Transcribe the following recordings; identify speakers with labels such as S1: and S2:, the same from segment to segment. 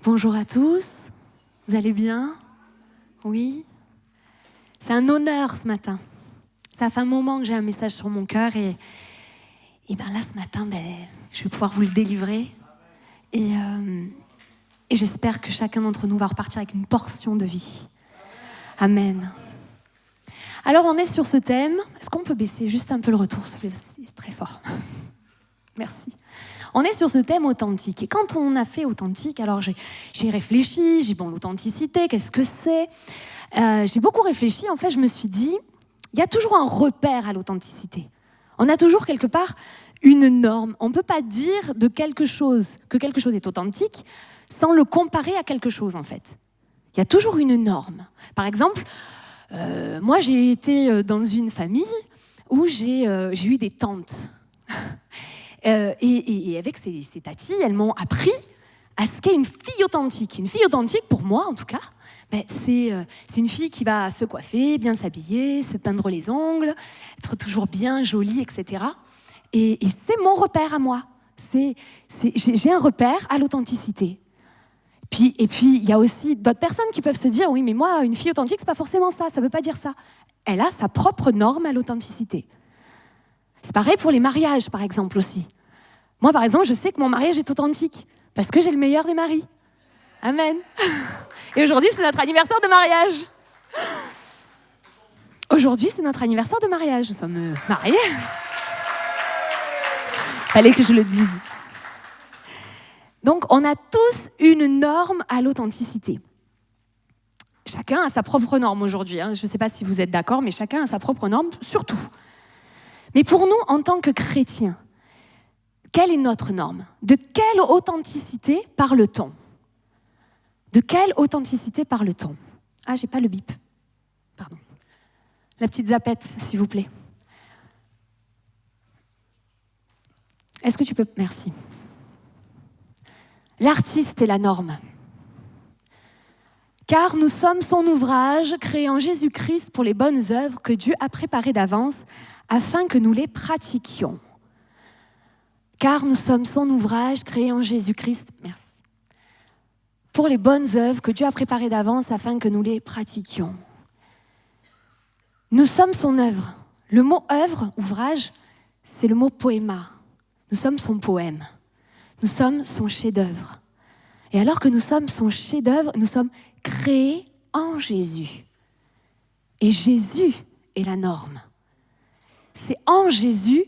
S1: Bonjour à tous, vous allez bien? Oui? C'est un honneur ce matin. Ça fait un moment que j'ai un message sur mon cœur et ben là ce matin, je vais pouvoir vous le délivrer. Et j'espère que chacun d'entre nous va repartir avec une portion de vie. Amen. Alors on est sur ce thème. Est-ce qu'on peut baisser juste un peu le retour, s'il vous plaît? C'est très fort. Merci. On est sur ce thème authentique. Et quand on a fait authentique, alors j'ai réfléchi, l'authenticité, qu'est-ce que c'est? J'ai beaucoup réfléchi. En fait, je me suis dit, il y a toujours un repère à l'authenticité. On a toujours quelque part une norme. On ne peut pas dire de quelque chose que quelque chose est authentique sans le comparer à quelque chose, en fait. Il y a toujours une norme. Par exemple, moi, j'ai été dans une famille où j'ai eu des tantes. Et avec ces tatis, elles m'ont appris à ce qu'est une fille authentique. Une fille authentique, pour moi en tout cas, c'est une fille qui va se coiffer, bien s'habiller, se peindre les ongles, être toujours bien jolie, etc. Et c'est mon repère à moi. J'ai un repère à l'authenticité. Et puis, il y a aussi d'autres personnes qui peuvent se dire « Oui, mais moi, une fille authentique, c'est pas forcément ça, ça veut pas dire ça. » Elle a sa propre norme à l'authenticité. C'est pareil pour les mariages, par exemple, aussi. Moi, par exemple, je sais que mon mariage est authentique, parce que j'ai le meilleur des maris. Amen. Et aujourd'hui, c'est notre anniversaire de mariage. Aujourd'hui, c'est notre anniversaire de mariage. Nous sommes mariés. Fallait que je le dise. Donc, on a tous une norme à l'authenticité. Chacun a sa propre norme aujourd'hui. Je ne sais pas si vous êtes d'accord, mais chacun a sa propre norme, surtout. Mais pour nous, en tant que chrétiens, quelle est notre norme? De quelle authenticité parle-t-on? De quelle authenticité parle-t-on? Ah, j'ai pas le bip. Pardon. La petite zapette, s'il vous plaît. Est-ce que tu peux... Merci. L'artiste est la norme. Car nous sommes son ouvrage, créé en Jésus-Christ pour les bonnes œuvres que Dieu a préparées d'avance afin que nous les pratiquions. Car nous sommes son ouvrage, créé en Jésus-Christ, merci, pour les bonnes œuvres que Dieu a préparées d'avance afin que nous les pratiquions. Nous sommes son œuvre. Le mot œuvre, ouvrage, c'est le mot poéma. Nous sommes son poème. Nous sommes son chef-d'œuvre. Et alors que nous sommes son chef-d'œuvre, nous sommes créés en Jésus. Et Jésus est la norme. C'est en Jésus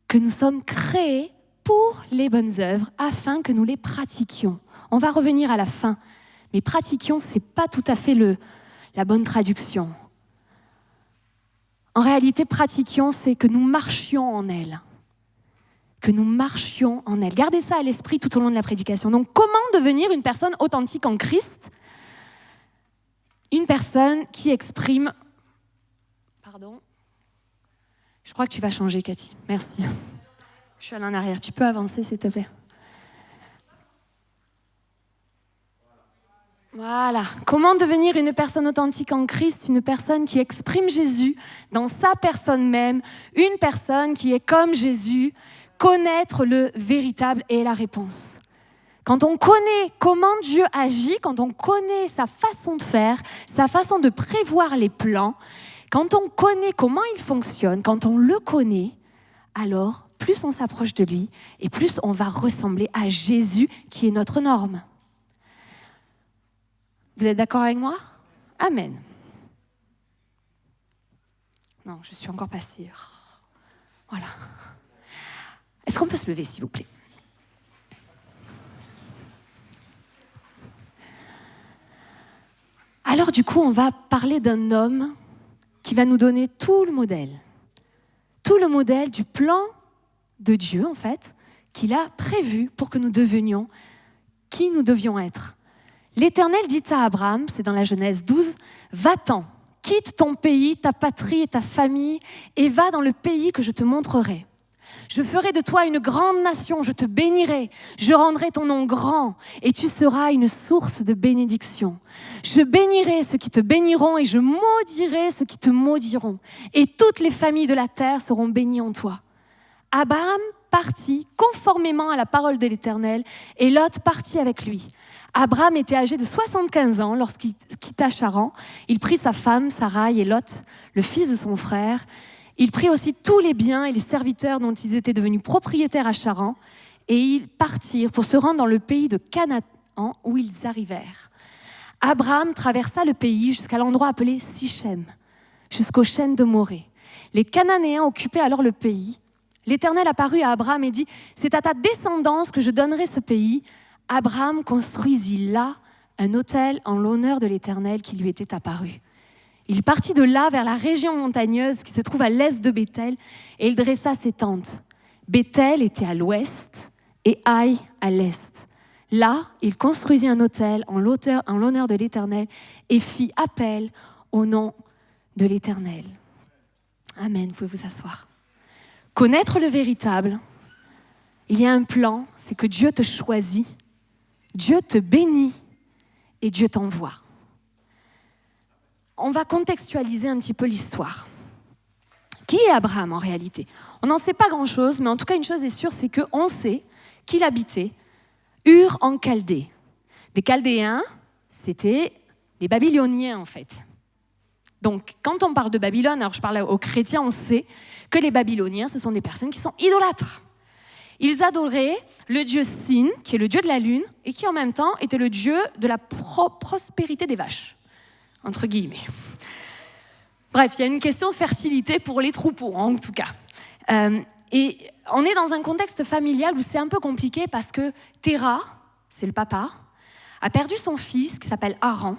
S1: que nous sommes créés pour les bonnes œuvres afin que nous les pratiquions. On va revenir à la fin, mais pratiquions, ce n'est pas tout à fait la bonne traduction. En réalité, pratiquions, c'est que nous marchions en elle. Que nous marchions en elle. Gardez ça à l'esprit tout au long de la prédication. Donc, comment devenir une personne authentique en Christ? Une personne qui exprime... Pardon. Je crois que tu vas changer, Cathy. Merci. Je suis allée en arrière. Tu peux avancer, s'il te plaît? Voilà. Comment devenir une personne authentique en Christ? Une personne qui exprime Jésus dans sa personne même. Une personne qui est comme Jésus. Connaître le véritable est la réponse. Quand on connaît comment Dieu agit, quand on connaît sa façon de faire, sa façon de prévoir les plans, quand on connaît comment il fonctionne, quand on le connaît, alors plus on s'approche de lui et plus on va ressembler à Jésus qui est notre norme. Vous êtes d'accord avec moi? Amen. Non, je suis encore pas sûre. Voilà. Est-ce qu'on peut se lever, s'il vous plaît? Alors du coup, on va parler d'un homme qui va nous donner tout le modèle du plan de Dieu, en fait, qu'il a prévu pour que nous devenions qui nous devions être. L'Éternel dit à Abraham, c'est dans la Genèse 12, « Va-t'en, quitte ton pays, ta patrie et ta famille, et va dans le pays que je te montrerai. Je ferai de toi une grande nation, je te bénirai, je rendrai ton nom grand, et tu seras une source de bénédiction. Je bénirai ceux qui te béniront, et je maudirai ceux qui te maudiront, et toutes les familles de la terre seront bénies en toi. » Abraham partit conformément à la parole de l'Éternel, et Lot partit avec lui. Abraham était âgé de 75 ans lorsqu'il quitta Charan. Il prit sa femme, Sarai, et Lot, le fils de son frère. Il prit aussi tous les biens et les serviteurs dont ils étaient devenus propriétaires à Charan, et ils partirent pour se rendre dans le pays de Canaan, où ils arrivèrent. Abraham traversa le pays jusqu'à l'endroit appelé Sichem, jusqu'aux chênes de Morée. Les Cananéens occupaient alors le pays. L'Éternel apparut à Abraham et dit « C'est à ta descendance que je donnerai ce pays. » Abraham construisit là un autel en l'honneur de l'Éternel qui lui était apparu. Il partit de là vers la région montagneuse qui se trouve à l'est de Béthel et il dressa ses tentes. Béthel était à l'ouest et Haï à l'est. Là, il construisit un autel en l'honneur de l'Éternel et fit appel au nom de l'Éternel. Amen, vous pouvez vous asseoir. Connaître le véritable, il y a un plan, c'est que Dieu te choisit, Dieu te bénit et Dieu t'envoie. On va contextualiser un petit peu l'histoire. Qui est Abraham en réalité ? On n'en sait pas grand-chose, mais en tout cas une chose est sûre, c'est qu'on sait qu'il habitait Ur en Chaldée. Des Chaldéens, c'était les Babyloniens en fait. Donc quand on parle de Babylone, alors je parle aux chrétiens, on sait que les Babyloniens, ce sont des personnes qui sont idolâtres. Ils adoraient le dieu Sin, qui est le dieu de la lune, et qui en même temps était le dieu de la prospérité des vaches, entre guillemets. Bref, il y a une question de fertilité pour les troupeaux, en tout cas. Et on est dans un contexte familial où c'est un peu compliqué parce que Terah, c'est le papa, a perdu son fils qui s'appelle Haran.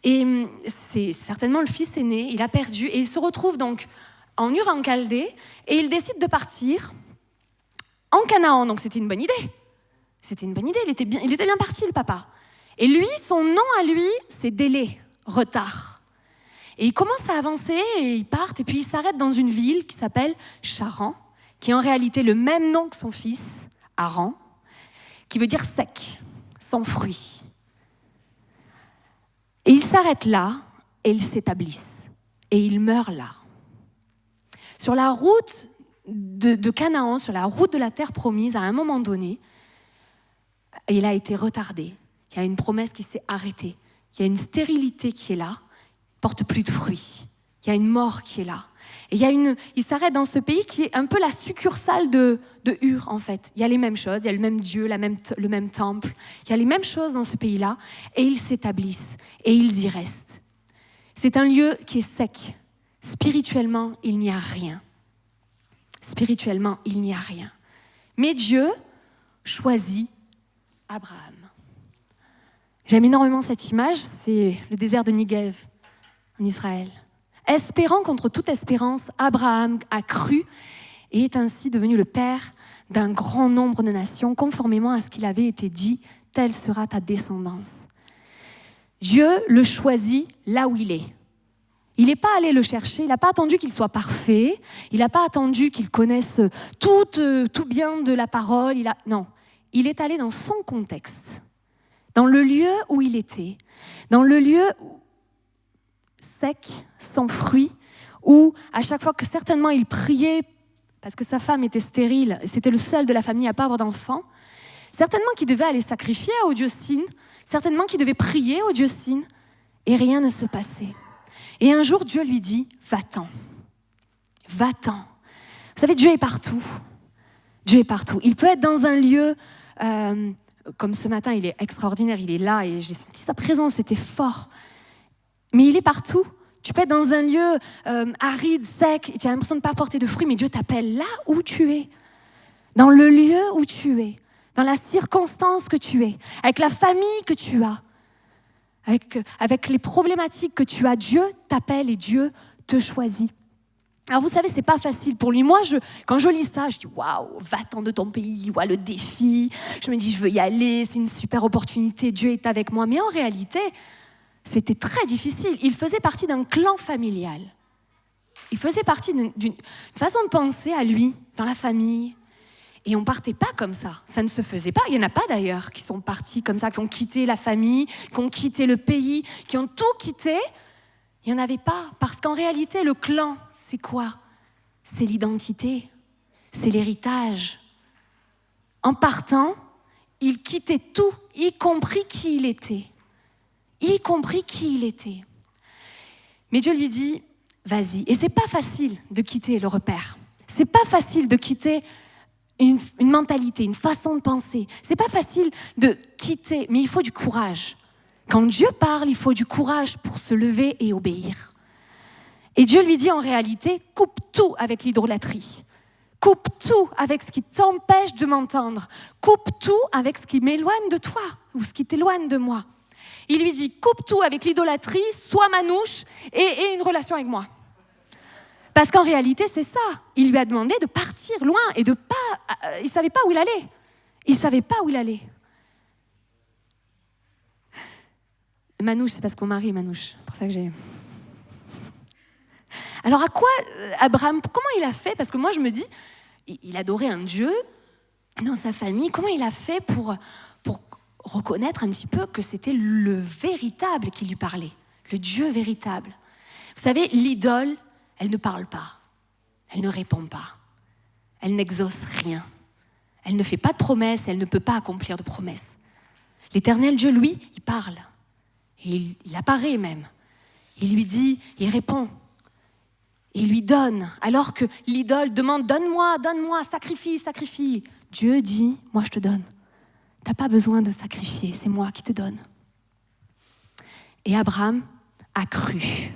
S1: Et c'est certainement le fils aîné, il a perdu et il se retrouve donc en Ur en Chaldée et il décide de partir en Canaan. Donc c'était une bonne idée. C'était une bonne idée, il était bien parti le papa. Et lui, son nom à lui, c'est délai, retard. Et il commence à avancer et ils partent et puis il s'arrête dans une ville qui s'appelle Charan, qui est en réalité le même nom que son fils, Haran, qui veut dire sec, sans fruits. Et ils s'arrêtent là et ils s'établissent. Et ils meurent là. Sur la route de Canaan, sur la route de la terre promise, à un moment donné, il a été retardé. Il y a une promesse qui s'est arrêtée. Il y a une stérilité qui est là, il ne porte plus de fruits. Il y a une mort qui est là. Et il s'arrête dans ce pays qui est un peu la succursale de Ur, en fait. Il y a les mêmes choses, il y a le même Dieu, le même temple. Il y a les mêmes choses dans ce pays-là. Et ils s'établissent. Et ils y restent. C'est un lieu qui est sec. Spirituellement, il n'y a rien. Spirituellement, il n'y a rien. Mais Dieu choisit Abraham. J'aime énormément cette image, c'est le désert de Negev, en Israël. Espérant contre toute espérance, Abraham a cru et est ainsi devenu le père d'un grand nombre de nations, conformément à ce qu'il avait été dit, telle sera ta descendance. Dieu le choisit là où il est. Il n'est pas allé le chercher, il n'a pas attendu qu'il soit parfait, il n'a pas attendu qu'il connaisse tout bien de la parole. Non, il est allé dans son contexte, dans le lieu où il était, dans le lieu sec, sans fruits, où à chaque fois que certainement il priait, parce que sa femme était stérile, c'était le seul de la famille à ne pas avoir d'enfant, certainement qu'il devait aller sacrifier au dieu Sin, certainement qu'il devait prier au dieu Sin, et rien ne se passait. Et un jour, Dieu lui dit, va-t'en, va-t'en. Vous savez, Dieu est partout. Dieu est partout. Il peut être dans un lieu, comme ce matin, il est extraordinaire, il est là, et j'ai senti sa présence, c'était fort. Mais il est partout. Tu peux être dans un lieu aride, sec, et tu as l'impression de ne pas porter de fruits, mais Dieu t'appelle là où tu es, dans le lieu où tu es, dans la circonstance que tu es, avec la famille que tu as, avec les problématiques que tu as. Dieu t'appelle et Dieu te choisit. Alors vous savez, c'est pas facile pour lui. Moi, quand je lis ça, je dis waouh, va-t'en de ton pays, ouais, le défi. Je me dis, je veux y aller, c'est une super opportunité, Dieu est avec moi. Mais en réalité, c'était très difficile. Il faisait partie d'un clan familial. Il faisait partie d'une façon de penser à lui, dans la famille. Et on ne partait pas comme ça. Ça ne se faisait pas. Il n'y en a pas d'ailleurs qui sont partis comme ça, qui ont quitté la famille, qui ont quitté le pays, qui ont tout quitté. Il n'y en avait pas. Parce qu'en réalité, le clan, c'est quoi ? C'est l'identité. C'est l'héritage. En partant, il quittait tout, y compris qui il était. Y compris qui il était. Mais Dieu lui dit, vas-y. Et c'est pas facile de quitter le repère. C'est pas facile de quitter une mentalité, une façon de penser. C'est pas facile de quitter, mais il faut du courage. Quand Dieu parle, il faut du courage pour se lever et obéir. Et Dieu lui dit en réalité, coupe tout avec l'idolâtrie. Coupe tout avec ce qui t'empêche de m'entendre. Coupe tout avec ce qui m'éloigne de toi ou ce qui t'éloigne de moi. Il lui dit, coupe tout avec l'idolâtrie, sois manouche et une relation avec moi. Parce qu'en réalité, c'est ça. Il lui a demandé de partir loin et de pas... il ne savait pas où il allait. Il ne savait pas où il allait. Manouche, c'est parce qu'on marie Manouche. C'est pour ça que j'ai... Alors à quoi Abraham, comment il a fait? Parce que moi je me dis, il adorait un Dieu dans sa famille. Comment il a fait pour reconnaître un petit peu que c'était le véritable qui lui parlait, le Dieu véritable? Vous savez, l'idole, elle ne parle pas, elle ne répond pas, elle n'exauce rien, elle ne fait pas de promesses, elle ne peut pas accomplir de promesses. L'éternel Dieu, lui, il parle, et il apparaît même. Il lui dit, il répond. Il lui donne, alors que l'idole demande « Donne-moi, donne-moi, sacrifie, sacrifie ». Dieu dit « Moi, je te donne. Tu n'as pas besoin de sacrifier, c'est moi qui te donne. » Et Abraham a cru.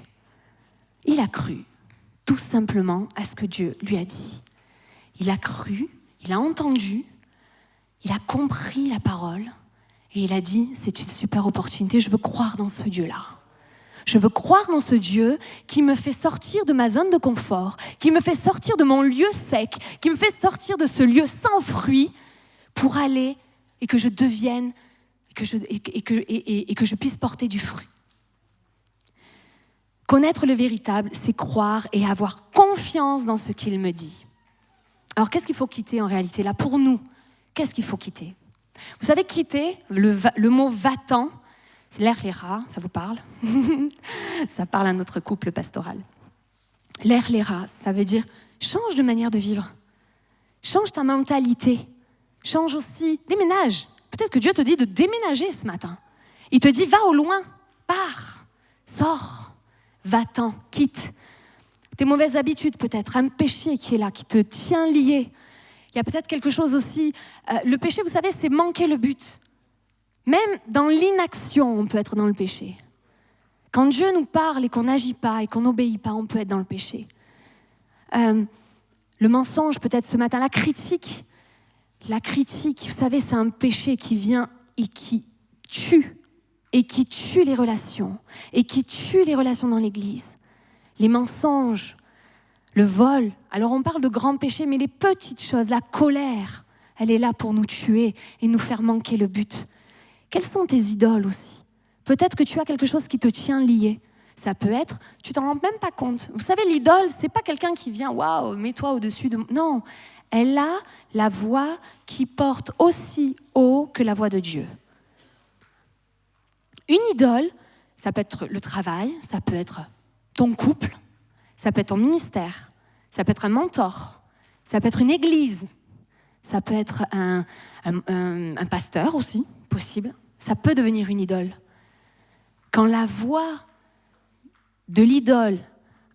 S1: Il a cru, tout simplement, à ce que Dieu lui a dit. Il a cru, il a entendu, il a compris la parole, et il a dit « C'est une super opportunité, je veux croire dans ce Dieu-là. » Je veux croire dans ce Dieu qui me fait sortir de ma zone de confort, qui me fait sortir de mon lieu sec, qui me fait sortir de ce lieu sans fruit pour aller et que je devienne et que je puisse porter du fruit. Connaître le véritable, c'est croire et avoir confiance dans ce qu'il me dit. Alors qu'est-ce qu'il faut quitter en réalité là pour nous? Qu'est-ce qu'il faut quitter? Vous savez, quitter, le mot va-t'en, c'est l'erléra, ça vous parle? Ça parle à notre couple pastoral. L'erléra, ça veut dire change de manière de vivre. Change ta mentalité. Change aussi, déménage. Peut-être que Dieu te dit de déménager ce matin. Il te dit, va au loin, pars, sors, va-t'en, quitte. Tes mauvaises habitudes peut-être, un péché qui est là, qui te tient lié. Il y a peut-être quelque chose aussi. Le péché, vous savez, c'est manquer le but. Même dans l'inaction, on peut être dans le péché. Quand Dieu nous parle et qu'on n'agit pas et qu'on n'obéit pas, on peut être dans le péché. Le mensonge, peut-être ce matin, la critique, vous savez, c'est un péché qui vient et qui tue les relations, et qui tue les relations dans l'Église. Les mensonges, le vol. Alors on parle de grands péchés, mais les petites choses, la colère, elle est là pour nous tuer et nous faire manquer le but. Quelles sont tes idoles aussi? Peut-être que tu as quelque chose qui te tient lié. Ça peut être, tu t'en rends même pas compte. Vous savez, l'idole, c'est pas quelqu'un qui vient, waouh, mets-toi au-dessus de moi. Non, elle a la voix qui porte aussi haut que la voix de Dieu. Une idole, ça peut être le travail, ça peut être ton couple, ça peut être ton ministère, ça peut être un mentor, ça peut être une église, ça peut être un pasteur aussi, possible. Ça peut devenir une idole. Quand la voix de l'idole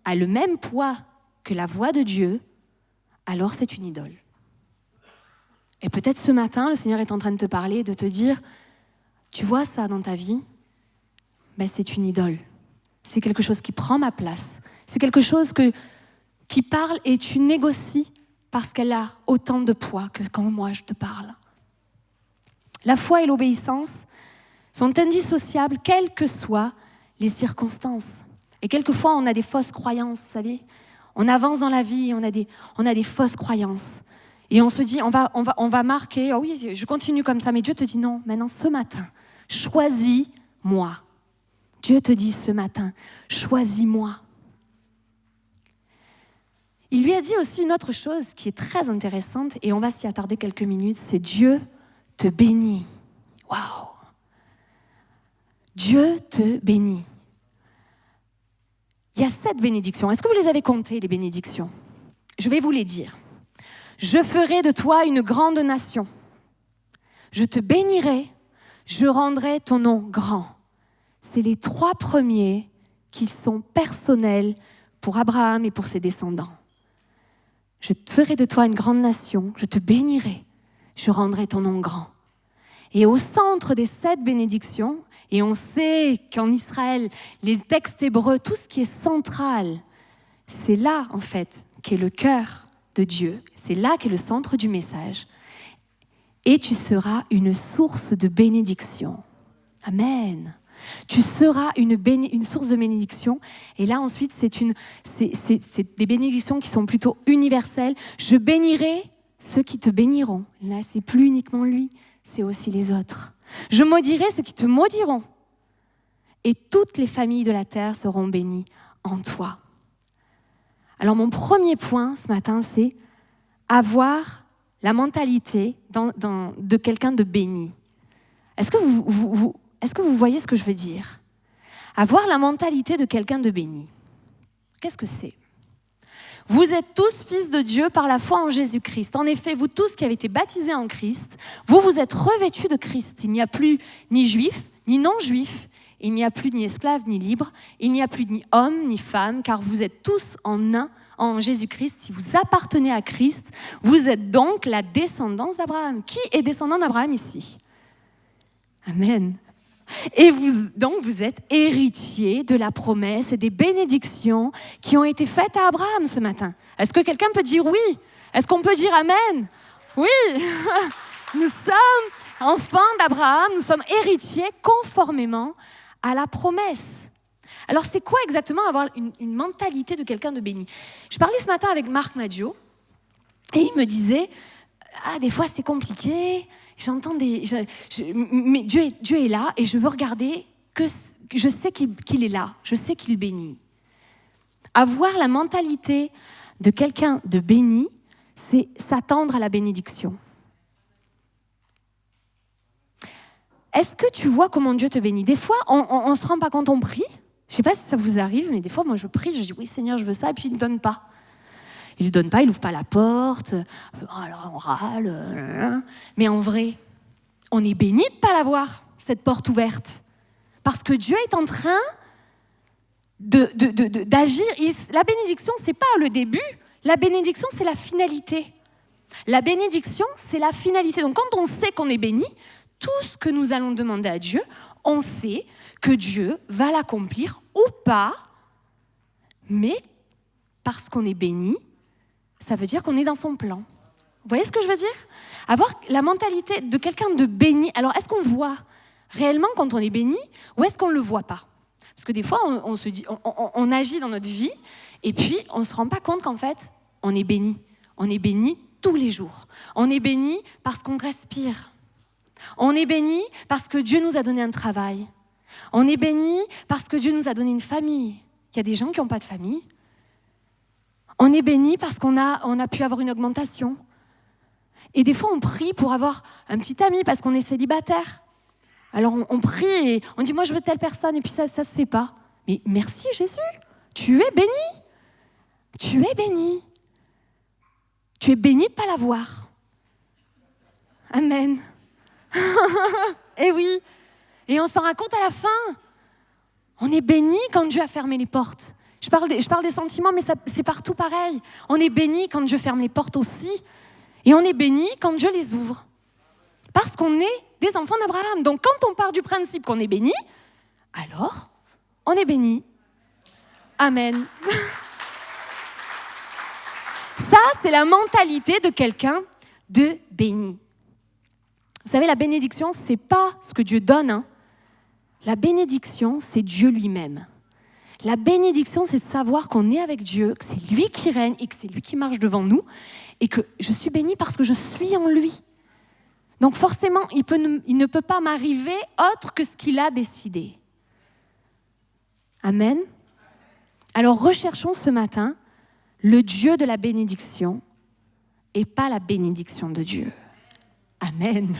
S1: a le même poids que la voix de Dieu, alors c'est une idole. Et peut-être ce matin, le Seigneur est en train de te parler, de te dire, tu vois ça dans ta vie, ben c'est une idole. C'est quelque chose qui prend ma place. C'est quelque chose qui parle et tu négocies parce qu'elle a autant de poids que quand moi je te parle. La foi et l'obéissance sont indissociables, quelles que soient les circonstances. Et quelquefois, on a des fausses croyances, vous savez. On avance dans la vie, on a des fausses croyances. Et on se dit, on va marquer, oh oui, je continue comme ça, mais Dieu te dit non, maintenant, ce matin, choisis-moi. Dieu te dit ce matin, choisis-moi. Il lui a dit aussi une autre chose qui est très intéressante, et on va s'y attarder quelques minutes, c'est Dieu te bénit. Waouh! Dieu te bénit. Il y a 7 bénédictions. Est-ce que vous les avez comptées, les bénédictions? Je vais vous les dire. Je ferai de toi une grande nation. je te bénirai, je rendrai ton nom grand. C'est les 3 premiers qui sont personnels pour Abraham et pour ses descendants. Je ferai de toi une grande nation, je te bénirai, je rendrai ton nom grand. Et au centre des 7 bénédictions, et on sait qu'en Israël, les textes hébreux, tout ce qui est central, c'est là en fait qu'est le cœur de Dieu, c'est là qu'est le centre du message. Et tu seras une source de bénédiction. Amen. Tu seras une source de bénédiction. Et là, ensuite, c'est des bénédictions qui sont plutôt universelles. Je bénirai ceux qui te béniront. Là, c'est plus uniquement lui, c'est aussi les autres. Je maudirai ceux qui te maudiront. Et toutes les familles de la terre seront bénies en toi. Alors, mon premier point ce matin, c'est avoir la mentalité de quelqu'un de béni. Est-ce que vous voyez ce que je veux dire? Avoir la mentalité de quelqu'un de béni. Qu'est-ce que c'est? Vous êtes tous fils de Dieu par la foi en Jésus-Christ. En effet, vous tous qui avez été baptisés en Christ, vous êtes revêtus de Christ. Il n'y a plus ni juif, ni non-juif. Il n'y a plus ni esclave, ni libre. Il n'y a plus ni homme, ni femme, car vous êtes tous en un en Jésus-Christ. Si vous appartenez à Christ, vous êtes donc la descendance d'Abraham. Qui est descendant d'Abraham ici? Amen. Et vous êtes héritiers de la promesse et des bénédictions qui ont été faites à Abraham ce matin. Est-ce que quelqu'un peut dire oui? Est-ce qu'on peut dire amen? Oui. Nous sommes enfants d'Abraham, nous sommes héritiers conformément à la promesse. Alors c'est quoi exactement avoir une mentalité de quelqu'un de béni? Je parlais ce matin avec Marc Maggio et il me disait des fois c'est compliqué. J'entends mais Dieu est là et je veux regarder que je sais qu'il est là, je sais qu'il bénit. Avoir la mentalité de quelqu'un de béni, c'est s'attendre à la bénédiction. Est-ce que tu vois comment Dieu te bénit? Des fois, on ne se rend pas compte, on prie. Je ne sais pas si ça vous arrive, mais des fois, moi je prie, je dis oui Seigneur, je veux ça, et puis il ne donne pas. Il ne donne pas, il n'ouvre pas la porte, alors on râle. Mais en vrai, on est béni de ne pas l'avoir, cette porte ouverte. Parce que Dieu est en train d'agir. La bénédiction, ce n'est pas le début, la bénédiction, c'est la finalité. La bénédiction, c'est la finalité. Donc quand on sait qu'on est béni, tout ce que nous allons demander à Dieu, on sait que Dieu va l'accomplir ou pas, mais parce qu'on est béni, ça veut dire qu'on est dans son plan. Vous voyez ce que je veux dire? Avoir la mentalité de quelqu'un de béni. Alors, est-ce qu'on voit réellement quand on est béni ou est-ce qu'on ne le voit pas? Parce que des fois, on se dit, on agit dans notre vie et puis on ne se rend pas compte qu'en fait, on est béni. On est béni tous les jours. On est béni parce qu'on respire. On est béni parce que Dieu nous a donné un travail. On est béni parce que Dieu nous a donné une famille. Il y a des gens qui n'ont pas de famille. On est béni parce qu'on a pu avoir une augmentation. Et des fois, on prie pour avoir un petit ami parce qu'on est célibataire. Alors, on prie et on dit, moi, je veux telle personne, et puis ça se fait pas. Mais merci, Jésus, tu es béni. Tu es béni. Tu es béni de ne pas l'avoir. Amen. Et oui. Et on s'en rend compte à la fin. On est béni quand Dieu a fermé les portes. Je parle des sentiments, mais c'est partout pareil. On est béni quand Dieu ferme les portes aussi. Et on est béni quand Dieu les ouvre. Parce qu'on est des enfants d'Abraham. Donc quand on part du principe qu'on est béni, alors on est béni. Amen. Ça, c'est la mentalité de quelqu'un de béni. Vous savez, la bénédiction, c'est pas ce que Dieu donne. Hein. La bénédiction, c'est Dieu lui-même. La bénédiction, c'est de savoir qu'on est avec Dieu, que c'est lui qui règne et que c'est lui qui marche devant nous et que je suis bénie parce que je suis en lui. Donc forcément, il ne peut pas m'arriver autre que ce qu'il a décidé. Amen. Alors recherchons ce matin le Dieu de la bénédiction et pas la bénédiction de Dieu. Amen.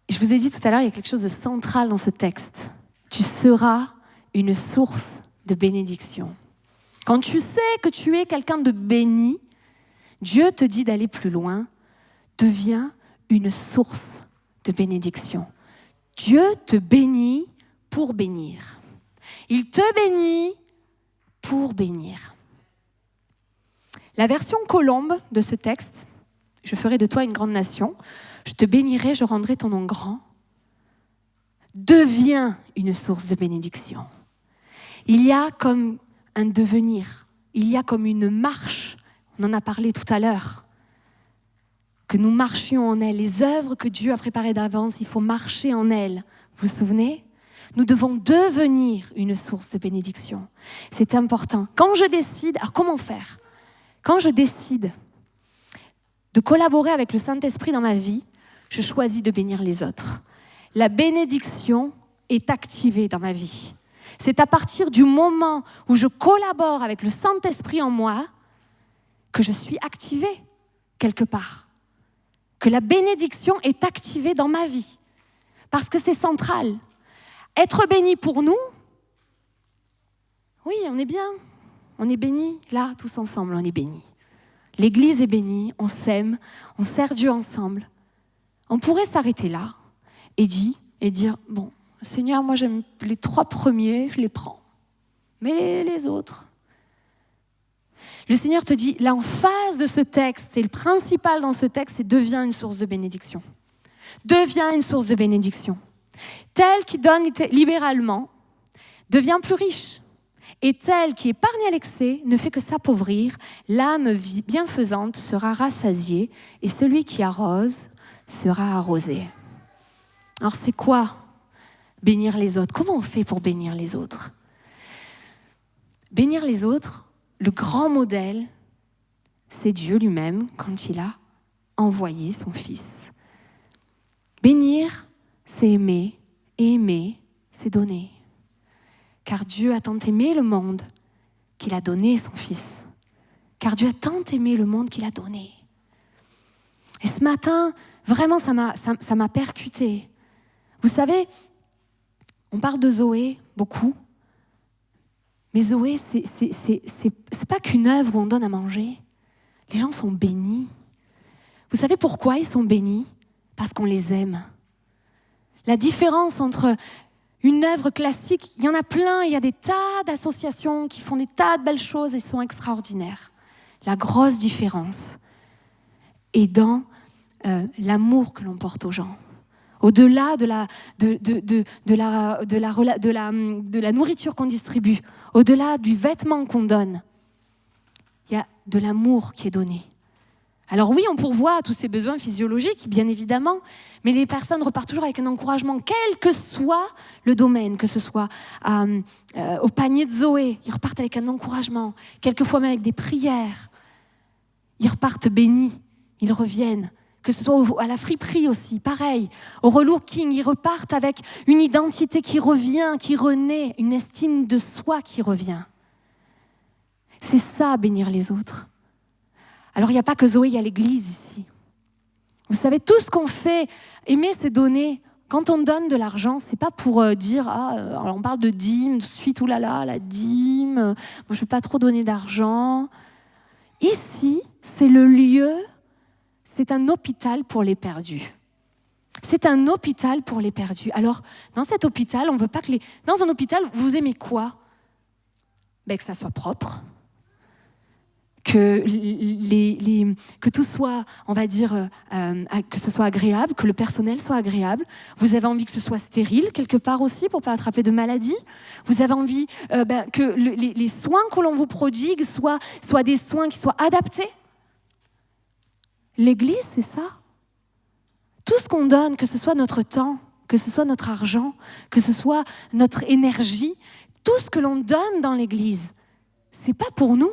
S1: Je vous ai dit tout à l'heure, il y a quelque chose de central dans ce texte. Tu seras une source de bénédiction. Quand tu sais que tu es quelqu'un de béni, Dieu te dit d'aller plus loin. Deviens une source de bénédiction. Dieu te bénit pour bénir. Il te bénit pour bénir. La version colombe de ce texte, je ferai de toi une grande nation, je te bénirai, je rendrai ton nom grand, devient une source de bénédiction. Il y a comme un devenir, il y a comme une marche, on en a parlé tout à l'heure, que nous marchions en elle. Les œuvres que Dieu a préparées d'avance, il faut marcher en elles. Vous vous souvenez ? Nous devons devenir une source de bénédiction. C'est important. Quand je décide, alors comment faire ? Quand je décide de collaborer avec le Saint-Esprit dans ma vie, je choisis de bénir les autres. La bénédiction est activée dans ma vie. C'est à partir du moment où je collabore avec le Saint-Esprit en moi que je suis activée quelque part. Que la bénédiction est activée dans ma vie. Parce que c'est central. Être béni pour nous, oui, on est bien. On est bénis, là, tous ensemble, on est bénis. L'Église est bénie, on s'aime, on sert Dieu ensemble. On pourrait s'arrêter là et dire, bon, Seigneur, moi j'aime les 3 premiers, je les prends. Mais les autres. Le Seigneur te dit, là en face de ce texte, c'est le principal dans ce texte, c'est deviens une source de bénédiction. Deviens une source de bénédiction. Tel qui donne libéralement devient plus riche. Et tel qui épargne à l'excès ne fait que s'appauvrir. L'âme bienfaisante sera rassasiée et celui qui arrose sera arrosé. Alors c'est quoi bénir les autres ? Comment on fait pour bénir les autres ? Bénir les autres, le grand modèle, c'est Dieu lui-même quand il a envoyé son Fils. Bénir, c'est aimer, et aimer, c'est donner. Car Dieu a tant aimé le monde qu'il a donné son Fils. Car Dieu a tant aimé le monde qu'il a donné. Et ce matin, vraiment, ça m'a percuté. Vous savez, on parle de Zoé beaucoup, mais Zoé, c'est pas qu'une œuvre où on donne à manger. Les gens sont bénis. Vous savez pourquoi ils sont bénis ? Parce qu'on les aime. La différence entre une œuvre classique, il y en a plein, il y a des tas d'associations qui font des tas de belles choses et sont extraordinaires. La grosse différence est dans l'amour que l'on porte aux gens. Au-delà de la nourriture qu'on distribue, au-delà du vêtement qu'on donne, il y a de l'amour qui est donné. Alors oui, on pourvoit à tous ces besoins physiologiques, bien évidemment, mais les personnes repartent toujours avec un encouragement, quel que soit le domaine, que ce soit au panier de Zoé, ils repartent avec un encouragement, quelquefois même avec des prières. Ils repartent bénis, ils reviennent. Que ce soit à la friperie aussi, pareil. Au relooking, ils repartent avec une identité qui revient, qui renaît, une estime de soi qui revient. C'est ça, bénir les autres. Alors, il n'y a pas que Zoé, il y a l'Église ici. Vous savez, tout ce qu'on fait, aimer, c'est donner. Quand on donne de l'argent, c'est pas pour dire, alors on parle de dîme, tout de suite, oulala, la dîme, moi, je ne veux pas trop donner d'argent. Ici, c'est le lieu, c'est un hôpital pour les perdus. C'est un hôpital pour les perdus. Alors, dans cet hôpital, on veut pas que dans un hôpital, vous aimez quoi ? Que ça soit propre. Que tout soit, on va dire, que ce soit agréable, que le personnel soit agréable. Vous avez envie que ce soit stérile, quelque part aussi, pour ne pas attraper de maladies. Vous avez envie que les soins que l'on vous prodigue soient des soins qui soient adaptés. L'Église, c'est ça. Tout ce qu'on donne, que ce soit notre temps, que ce soit notre argent, que ce soit notre énergie, tout ce que l'on donne dans l'Église, c'est pas pour nous.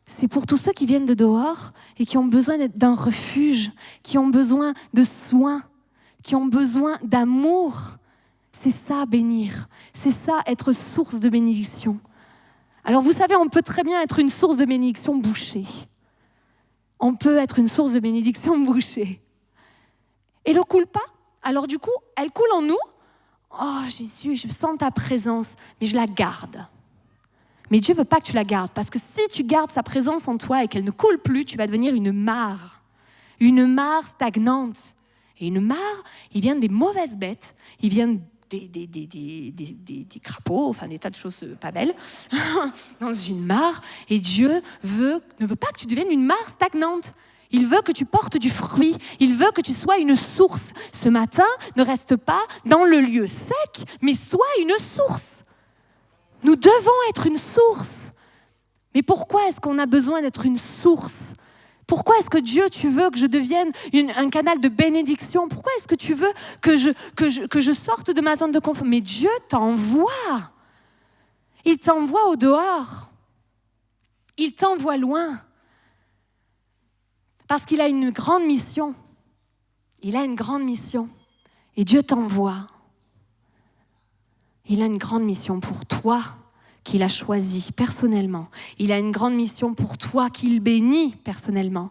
S1: C'est pour tous ceux qui viennent de dehors et qui ont besoin d'un refuge, qui ont besoin de soins, qui ont besoin d'amour. C'est ça, bénir. C'est ça, être source de bénédiction. Alors vous savez, on peut très bien être une source de bénédiction bouchée. On peut être une source de bénédiction bouchée. Et l'eau coule pas. Alors du coup, elle coule en nous. Oh Jésus, je sens ta présence, mais je la garde. Mais Dieu ne veut pas que tu la gardes, parce que si tu gardes sa présence en toi et qu'elle ne coule plus, tu vas devenir une mare stagnante. Et une mare, il vient des mauvaises bêtes, il vient des crapauds, enfin des tas de choses pas belles, dans une mare. Et Dieu ne veut pas que tu deviennes une mare stagnante. Il veut que tu portes du fruit. Il veut que tu sois une source. Ce matin, ne reste pas dans le lieu sec, mais sois une source. Nous devons être une source. Mais pourquoi est-ce qu'on a besoin d'être une source ? Pourquoi est-ce que Dieu, tu veux que je devienne un canal de bénédiction ? Pourquoi est-ce que tu veux que je sorte de ma zone de confort ? Mais Dieu t'envoie. Il t'envoie au dehors. Il t'envoie loin. Parce qu'il a une grande mission. Il a une grande mission. Et Dieu t'envoie. Il a une grande mission pour toi qu'il a choisi personnellement. Il a une grande mission pour toi qu'il bénit personnellement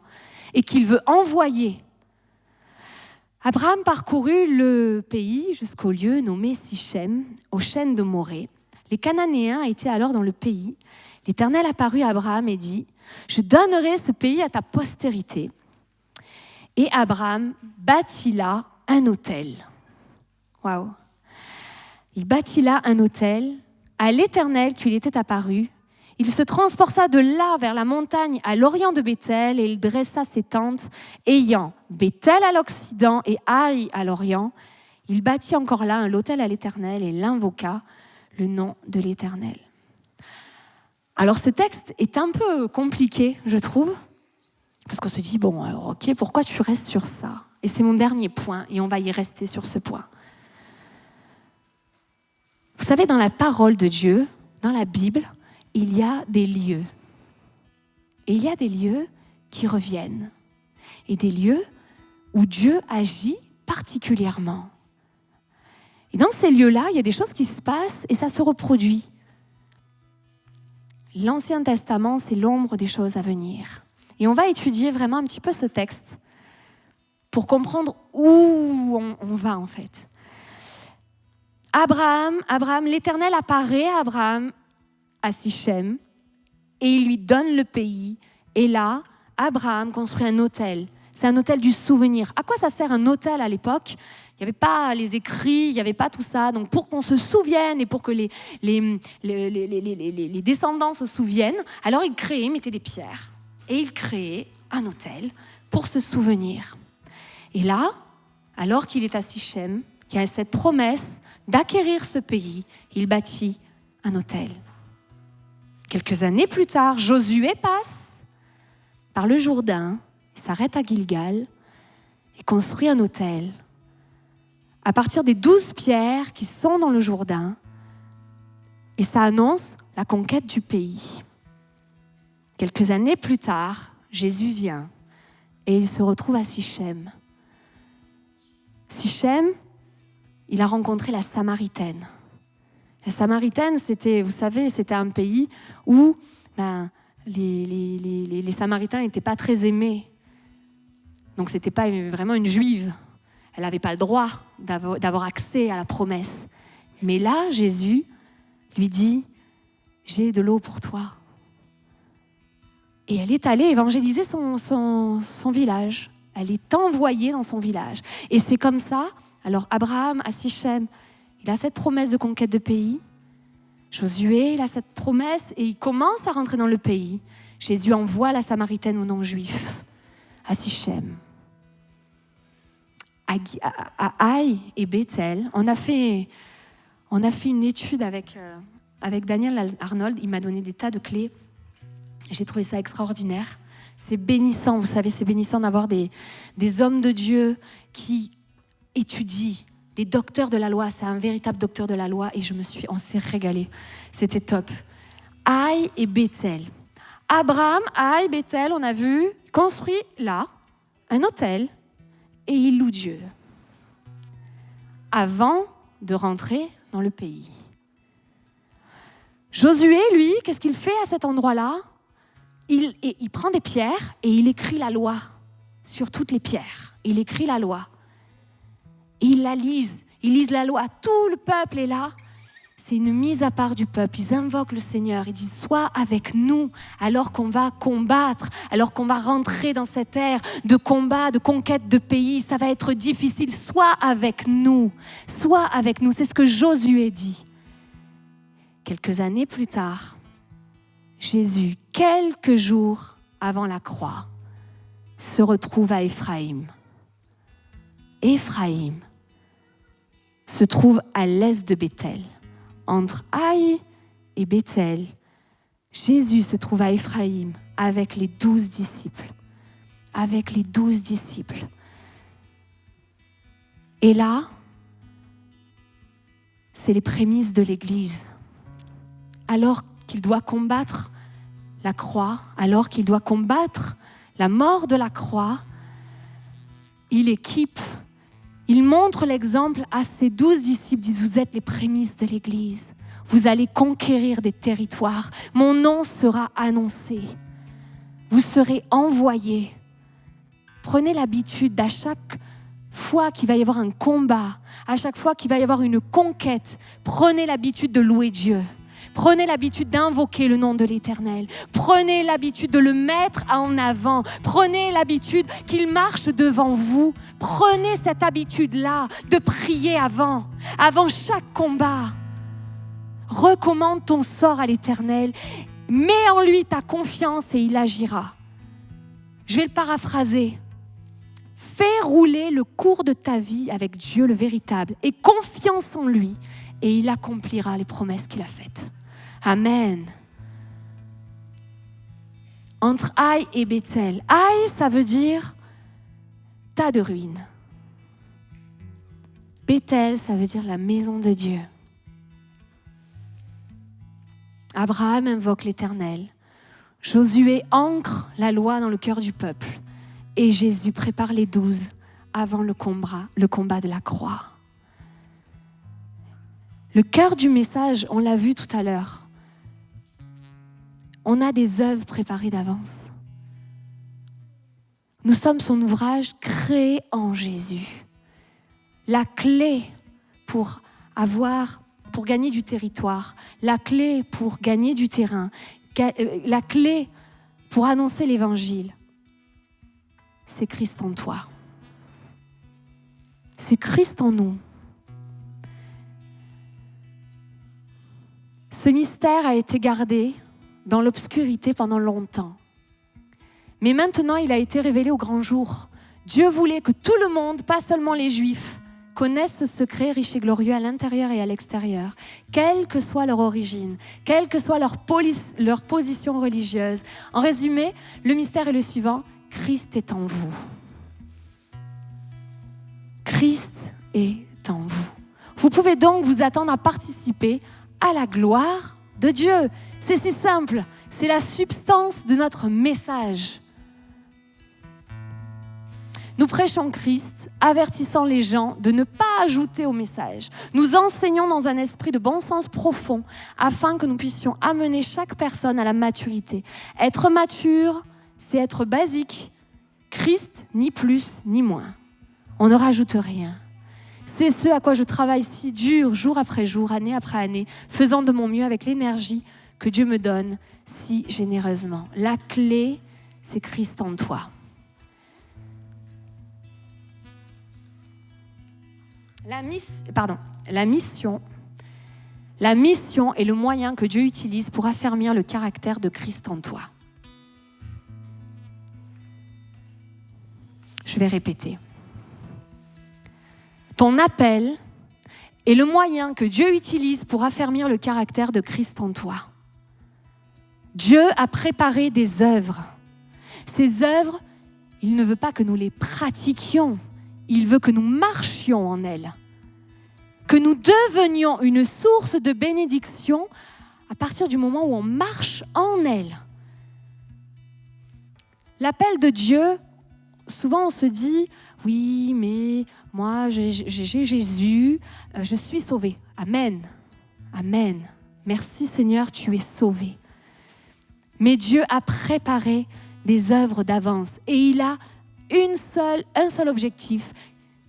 S1: et qu'il veut envoyer. Abraham parcourut le pays jusqu'au lieu nommé Sichem, aux chênes de Morée. Les Cananéens étaient alors dans le pays. L'Éternel apparut à Abraham et dit : « Je donnerai ce pays à ta postérité. » Et Abraham bâtit là un autel. Waouh! Il bâtit là un autel à l'Éternel qui lui était apparu. Il se transporta de là vers la montagne à l'orient de Béthel et il dressa ses tentes, ayant Béthel à l'occident et Haï à l'orient. Il bâtit encore là un autel à l'Éternel et l'invoqua le nom de l'Éternel. Alors ce texte est un peu compliqué, je trouve, parce qu'on se dit, bon, alors, ok, pourquoi tu restes sur ça ? Et c'est mon dernier point, et on va y rester sur ce point. Vous savez, dans la parole de Dieu, dans la Bible, il y a des lieux. Et il y a des lieux qui reviennent. Et des lieux où Dieu agit particulièrement. Et dans ces lieux-là, il y a des choses qui se passent et ça se reproduit. L'Ancien Testament, c'est l'ombre des choses à venir. Et on va étudier vraiment un petit peu ce texte pour comprendre où on va en fait. Abraham, l'Éternel apparaît à Abraham à Sichem et il lui donne le pays. Et là, Abraham construit un autel. C'est un autel du souvenir. À quoi ça sert un autel à l'époque ? Il n'y avait pas les écrits, il n'y avait pas tout ça. Donc pour qu'on se souvienne et pour que les descendants se souviennent, alors ils mettaient des pierres. Et ils créaient un autel pour se souvenir. Et là, alors qu'il est à Sichem, il y a cette promesse d'acquérir ce pays, il bâtit un autel. Quelques années plus tard, Josué passe par le Jourdain, il s'arrête à Gilgal et construit un autel à partir des 12 pierres qui sont dans le Jourdain, et ça annonce la conquête du pays. Quelques années plus tard, Jésus vient et il se retrouve à Sichem. Sichem, il a rencontré la Samaritaine. La Samaritaine, c'était un pays où les Samaritains n'étaient pas très aimés. Donc, ce n'était pas vraiment une juive. Elle n'avait pas le droit d'avoir accès à la promesse. Mais là, Jésus lui dit : « J'ai de l'eau pour toi. » Et elle est allée évangéliser son village. Elle est envoyée dans son village. Et c'est comme ça. Alors Abraham à Sichem, il a cette promesse de conquête de pays. Josué, il a cette promesse et il commence à rentrer dans le pays. Jésus envoie la Samaritaine aux non-juifs à Sichem. À Haï et Béthel, on a fait une étude avec Daniel Arnold. Il m'a donné des tas de clés. J'ai trouvé ça extraordinaire. C'est bénissant, vous savez, c'est bénissant d'avoir des hommes de Dieu qui étudient, des docteurs de la loi. C'est un véritable docteur de la loi et on s'est régalé. C'était top. Haï et Béthel. Abraham, Haï, Béthel, on a vu, construit là un autel et il loue Dieu avant de rentrer dans le pays. Josué, lui, qu'est-ce qu'il fait à cet endroit-là ? Il prend des pierres et il écrit la loi sur toutes les pierres. Il écrit la loi. Et il la lise. Il lise la loi. Tout le peuple est là. c'est une mise à part du peuple. Ils invoquent le Seigneur. Ils disent, sois avec nous alors qu'on va combattre, alors qu'on va rentrer dans cette ère de combat, de conquête de pays. Ça va être difficile. Sois avec nous. Sois avec nous. C'est ce que Josué dit. Quelques années plus tard, Jésus, quelques jours avant la croix, se retrouve à Éphraïm. Éphraïm se trouve à l'est de Béthel. Entre Haï et Béthel, Jésus se trouve à Éphraïm avec les 12 disciples. Avec les 12 disciples. Et là, c'est les prémices de l'Église. Alors qu'il doit combattre la croix, alors qu'il doit combattre la mort de la croix, il équipe, il montre l'exemple à ses 12 disciples, il dit, vous êtes les prémices de l'Église, vous allez conquérir des territoires, mon nom sera annoncé, vous serez envoyés. Prenez l'habitude d'à chaque fois qu'il va y avoir un combat, à chaque fois qu'il va y avoir une conquête, prenez l'habitude de louer Dieu. Prenez l'habitude d'invoquer le nom de l'Éternel. Prenez l'habitude de le mettre en avant. Prenez l'habitude qu'il marche devant vous. Prenez cette habitude-là de prier avant chaque combat. Recommande ton sort à l'Éternel. Mets en lui ta confiance et il agira. Je vais le paraphraser. Fais rouler le cours de ta vie avec Dieu le véritable et confiance en lui et il accomplira les promesses qu'il a faites. Amen. Entre Haï et Béthel. Haï, ça veut dire tas de ruines. Béthel, ça veut dire la maison de Dieu. Abraham invoque l'Éternel. Josué ancre la loi dans le cœur du peuple. Et Jésus prépare les 12 avant le combat de la croix. Le cœur du message, on l'a vu tout à l'heure. On a des œuvres préparées d'avance. Nous sommes son ouvrage créé en Jésus. La clé pour gagner du territoire, la clé pour gagner du terrain, la clé pour annoncer l'évangile, c'est Christ en toi. C'est Christ en nous. Ce mystère a été gardé dans l'obscurité pendant longtemps. Mais maintenant, il a été révélé au grand jour. Dieu voulait que tout le monde, pas seulement les Juifs, connaissent ce secret riche et glorieux à l'intérieur et à l'extérieur, quelle que soit leur origine, quelle que soit leur position religieuse. En résumé, le mystère est le suivant, Christ est en vous. Christ est en vous. Vous pouvez donc vous attendre à participer à la gloire de Dieu. C'est si simple, c'est la substance de notre message. Nous prêchons Christ, avertissant les gens de ne pas ajouter au message. Nous enseignons dans un esprit de bon sens profond afin que nous puissions amener chaque personne à la maturité. Être mature, c'est être basique. Christ, ni plus ni moins. On ne rajoute rien. C'est ce à quoi je travaille si dur, jour après jour, année après année, faisant de mon mieux avec l'énergie que Dieu me donne si généreusement. La clé, c'est Christ en toi. La mission est le moyen que Dieu utilise pour affermir le caractère de Christ en toi. Je vais répéter. Ton appel est le moyen que Dieu utilise pour affermir le caractère de Christ en toi. Dieu a préparé des œuvres. Ces œuvres, il ne veut pas que nous les pratiquions. Il veut que nous marchions en elles. Que nous devenions une source de bénédiction à partir du moment où on marche en elles. L'appel de Dieu, souvent on se dit, oui, mais moi j'ai Jésus, je suis sauvé. Amen. Amen. Merci Seigneur, tu es sauvé. Mais Dieu a préparé des œuvres d'avance et il a un seul objectif.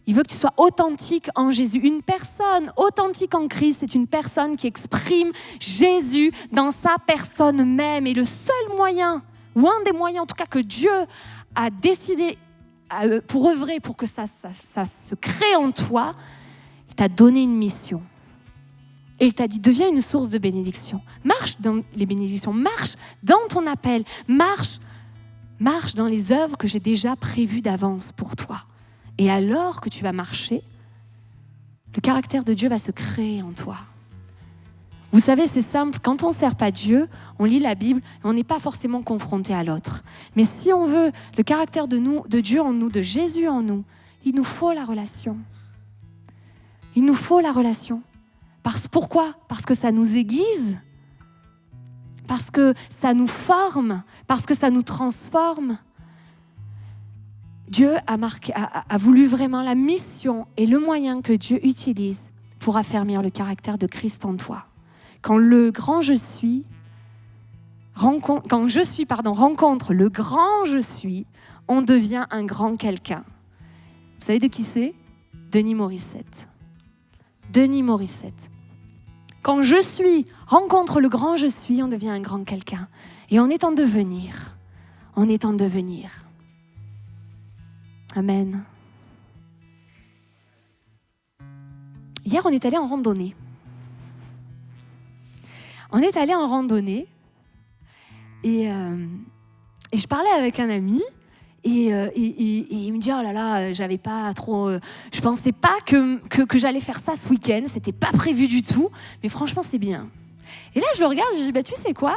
S1: Il veut que tu sois authentique en Jésus. Une personne authentique en Christ, c'est une personne qui exprime Jésus dans sa personne même. Et le seul moyen, ou un des moyens en tout cas que Dieu a décidé pour œuvrer, pour que ça se crée en toi, il t'a donné une mission. Et il t'a dit, deviens une source de bénédiction. Marche dans les bénédictions, marche dans ton appel, marche dans les œuvres que j'ai déjà prévues d'avance pour toi. Et alors que tu vas marcher, le caractère de Dieu va se créer en toi. Vous savez, c'est simple, quand on ne sert pas Dieu, on lit la Bible et on n'est pas forcément confronté à l'autre. Mais si on veut le caractère de Dieu en nous, de Jésus en nous, il nous faut la relation. Il nous faut la relation. Pourquoi ? Parce que ça nous aiguise, parce que ça nous forme, parce que ça nous transforme. Dieu a voulu vraiment la mission et le moyen que Dieu utilise pour affermir le caractère de Christ en toi. Quand le grand je suis rencontre le grand je suis, on devient un grand quelqu'un. Vous savez de qui c'est ? Denis Morissette. Denis Morissette. Quand je suis rencontre le grand je suis, on devient un grand quelqu'un. Et on est en devenir. On est en devenir. Amen. Hier, on est allé en randonnée. On est allé en randonnée et je parlais avec un ami et il me dit oh là là, j'avais pas trop, je pensais pas que j'allais faire ça ce week-end, c'était pas prévu du tout, mais franchement c'est bien. Et là je le regarde et je dis bah tu sais quoi,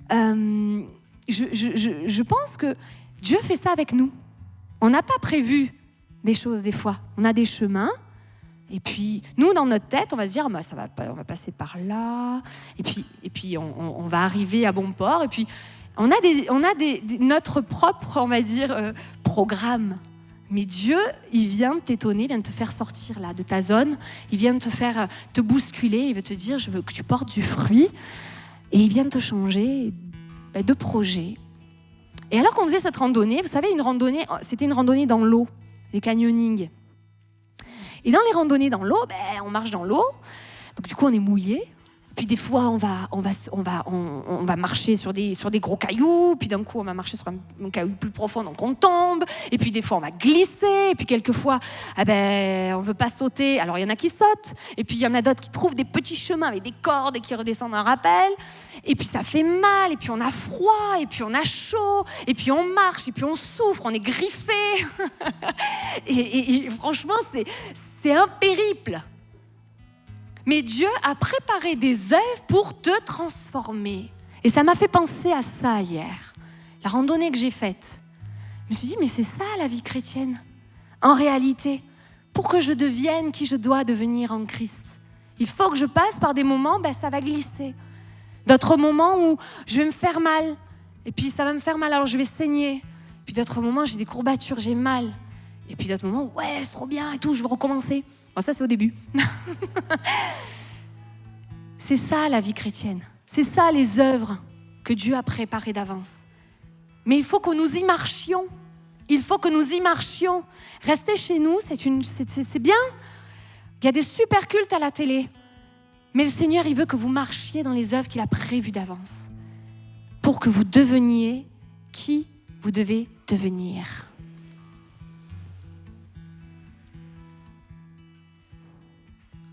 S1: je pense que Dieu fait ça avec nous. On n'a pas prévu des choses des fois. On a des chemins. Et puis, nous, dans notre tête, on va se dire, bah, on va passer par là. Et puis on va arriver à bon port. Et puis, on a notre propre, on va dire, programme. Mais Dieu, il vient t'étonner, il vient te faire sortir là de ta zone. Il vient te faire te bousculer. Il veut te dire, je veux que tu portes du fruit. Et il vient te changer de projet. Et alors qu'on faisait cette randonnée, vous savez, c'était une randonnée dans l'eau, des canyonings. Et dans les randonnées dans l'eau, on marche dans l'eau, donc du coup on est mouillé. Puis des fois on va marcher sur des gros cailloux, puis d'un coup on va marcher sur un caillou plus profond, donc on tombe. Et puis des fois on va glisser, et puis quelquefois on veut pas sauter, alors il y en a qui sautent. Et puis il y en a d'autres qui trouvent des petits chemins avec des cordes et qui redescendent un rappel. Et puis ça fait mal, et puis on a froid, et puis on a chaud, et puis on marche, et puis on souffre, on est griffé. et franchement c'est un périple. Mais Dieu a préparé des œuvres pour te transformer. Et ça m'a fait penser à ça hier, la randonnée que j'ai faite. Je me suis dit, mais c'est ça la vie chrétienne. En réalité, pour que je devienne qui je dois devenir en Christ, il faut que je passe par des moments, ça va glisser. D'autres moments où je vais me faire mal. Et puis ça va me faire mal, alors je vais saigner. Puis d'autres moments, j'ai des courbatures, j'ai mal. Et puis d'autres moments, ouais, c'est trop bien et tout, je veux recommencer. Bon, ça, c'est au début. C'est ça, la vie chrétienne. C'est ça, les œuvres que Dieu a préparées d'avance. Mais il faut que nous y marchions. Il faut que nous y marchions. Rester chez nous, c'est bien. Il y a des super cultes à la télé. Mais le Seigneur, il veut que vous marchiez dans les œuvres qu'il a prévues d'avance. Pour que vous deveniez qui vous devez devenir.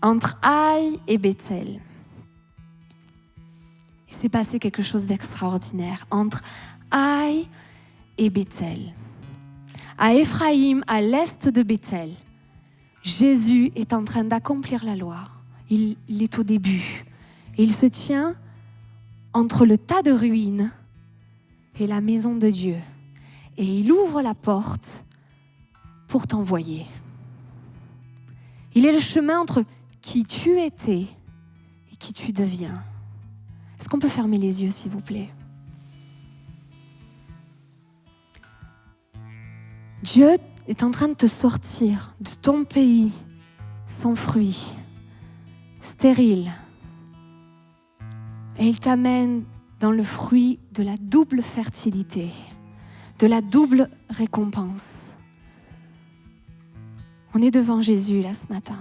S1: Entre Aï et Bethel, il s'est passé quelque chose d'extraordinaire. Entre Aï et Bethel, à Éphraïm, à l'est de Bethel, Jésus est en train d'accomplir la loi. Il est au début. Et il se tient entre le tas de ruines et la maison de Dieu. Et il ouvre la porte pour t'envoyer. Il est le chemin entre qui tu étais et qui tu deviens. Est-ce qu'on peut fermer les yeux, s'il vous plaît? Dieu est en train de te sortir de ton pays sans fruits, stérile. Et il t'amène dans le fruit de la double fertilité, de la double récompense. On est devant Jésus là ce matin.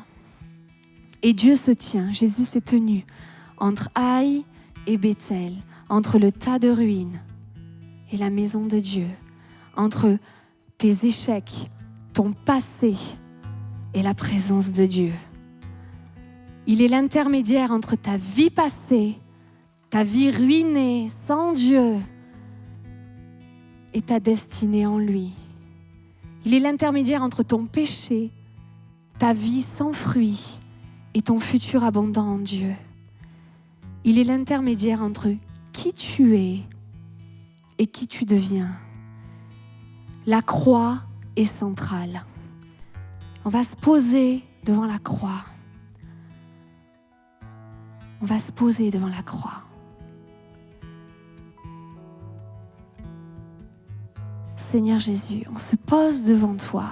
S1: Et Dieu se tient, Jésus s'est tenu entre Haï et Bethel, entre le tas de ruines et la maison de Dieu, entre tes échecs, ton passé et la présence de Dieu. Il est l'intermédiaire entre ta vie passée, ta vie ruinée sans Dieu et ta destinée en lui. Il est l'intermédiaire entre ton péché, ta vie sans fruit et ton futur abondant en Dieu. Il est l'intermédiaire entre qui tu es et qui tu deviens. La croix est centrale. On va se poser devant la croix. On va se poser devant la croix. Seigneur Jésus, on se pose devant toi.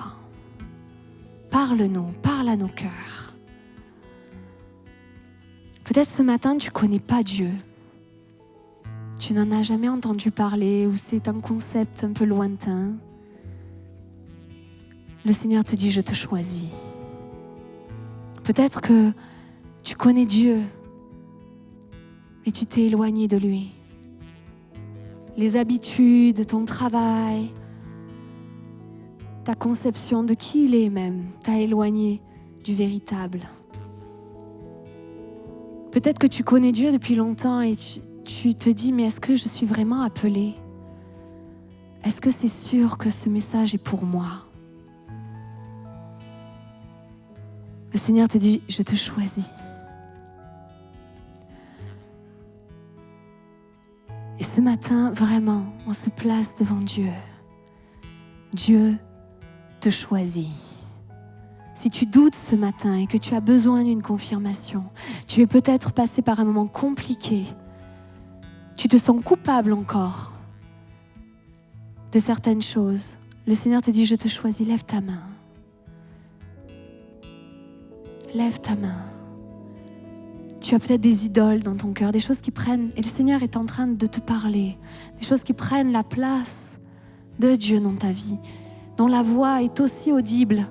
S1: Parle-nous, parle à nos cœurs. Peut-être ce matin, tu ne connais pas Dieu. Tu n'en as jamais entendu parler ou c'est un concept un peu lointain. Le Seigneur te dit, je te choisis. Peut-être que tu connais Dieu, mais tu t'es éloigné de lui. Les habitudes, ton travail, ta conception de qui il est même, t'a éloigné du véritable. Peut-être que tu connais Dieu depuis longtemps et tu te dis, mais est-ce que je suis vraiment appelée? Est-ce que c'est sûr que ce message est pour moi? Le Seigneur te dit, je te choisis. Et ce matin, vraiment, on se place devant Dieu. Dieu te choisit. Si tu doutes ce matin et que tu as besoin d'une confirmation, tu es peut-être passé par un moment compliqué, tu te sens coupable encore de certaines choses, le Seigneur te dit, je te choisis, lève ta main. Lève ta main. Tu as peut-être des idoles dans ton cœur, des choses qui prennent, et le Seigneur est en train de te parler, des choses qui prennent la place de Dieu dans ta vie, dont la voix est aussi audible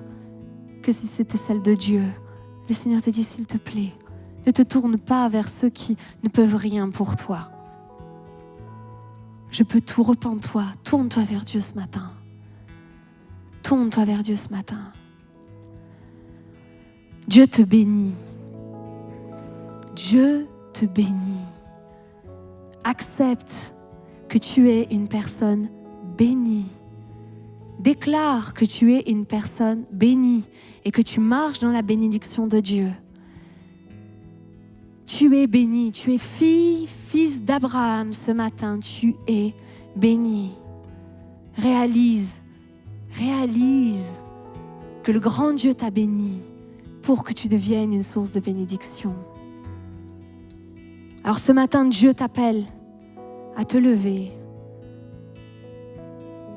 S1: que si c'était celle de Dieu. Le Seigneur te dit, s'il te plaît, ne te tourne pas vers ceux qui ne peuvent rien pour toi. Je peux tout, repens-toi, tourne-toi vers Dieu ce matin. Tourne-toi vers Dieu ce matin. Dieu te bénit. Dieu te bénit. Accepte que tu es une personne bénie. Déclare que tu es une personne bénie et que tu marches dans la bénédiction de Dieu. Tu es béni, tu es fille, fils d'Abraham ce matin, tu es béni. Réalise que le grand Dieu t'a béni pour que tu deviennes une source de bénédiction. Alors ce matin, Dieu t'appelle à te lever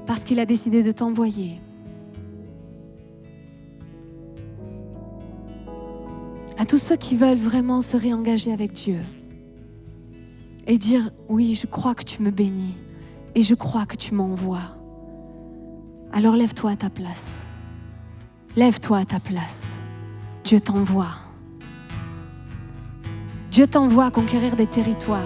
S1: parce qu'il a décidé de t'envoyer. À tous ceux qui veulent vraiment se réengager avec Dieu et dire, oui, je crois que tu me bénis et je crois que tu m'envoies. Alors lève-toi à ta place. Lève-toi à ta place. Dieu t'envoie. Dieu t'envoie conquérir des territoires.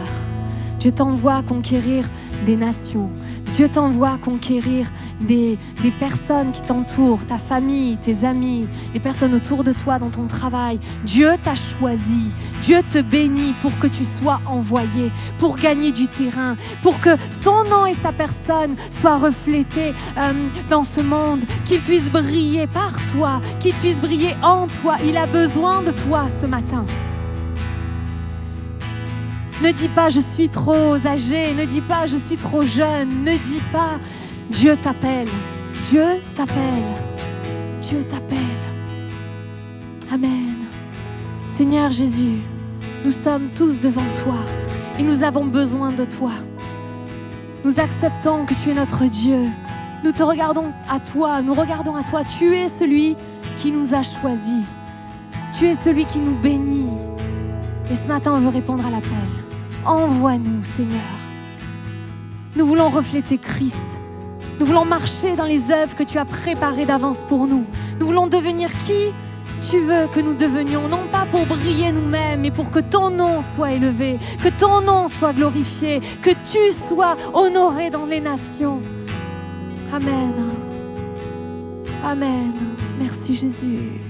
S1: Dieu t'envoie conquérir des nations. Dieu t'envoie conquérir des personnes qui t'entourent, ta famille, tes amis, les personnes autour de toi dans ton travail. Dieu t'a choisi. Dieu te bénit pour que tu sois envoyé, pour gagner du terrain, pour que son nom et sa personne soient reflétés dans ce monde, qu'il puisse briller par toi, qu'il puisse briller en toi. Il a besoin de toi ce matin. Ne dis pas je suis trop âgé, ne dis pas je suis trop jeune, ne dis pas Dieu t'appelle, Dieu t'appelle, Dieu t'appelle. Amen. Seigneur Jésus, nous sommes tous devant toi et nous avons besoin de toi. Nous acceptons que tu es notre Dieu. Nous te regardons à toi, nous regardons à toi. Tu es celui qui nous a choisis. Tu es celui qui nous bénit. Et ce matin, on veut répondre à l'appel. Envoie-nous, Seigneur. Nous voulons refléter Christ. Nous voulons marcher dans les œuvres que tu as préparées d'avance pour nous. Nous voulons devenir qui tu veux que nous devenions, non pas pour briller nous-mêmes, mais pour que ton nom soit élevé, que ton nom soit glorifié, que tu sois honoré dans les nations. Amen. Amen. Merci Jésus.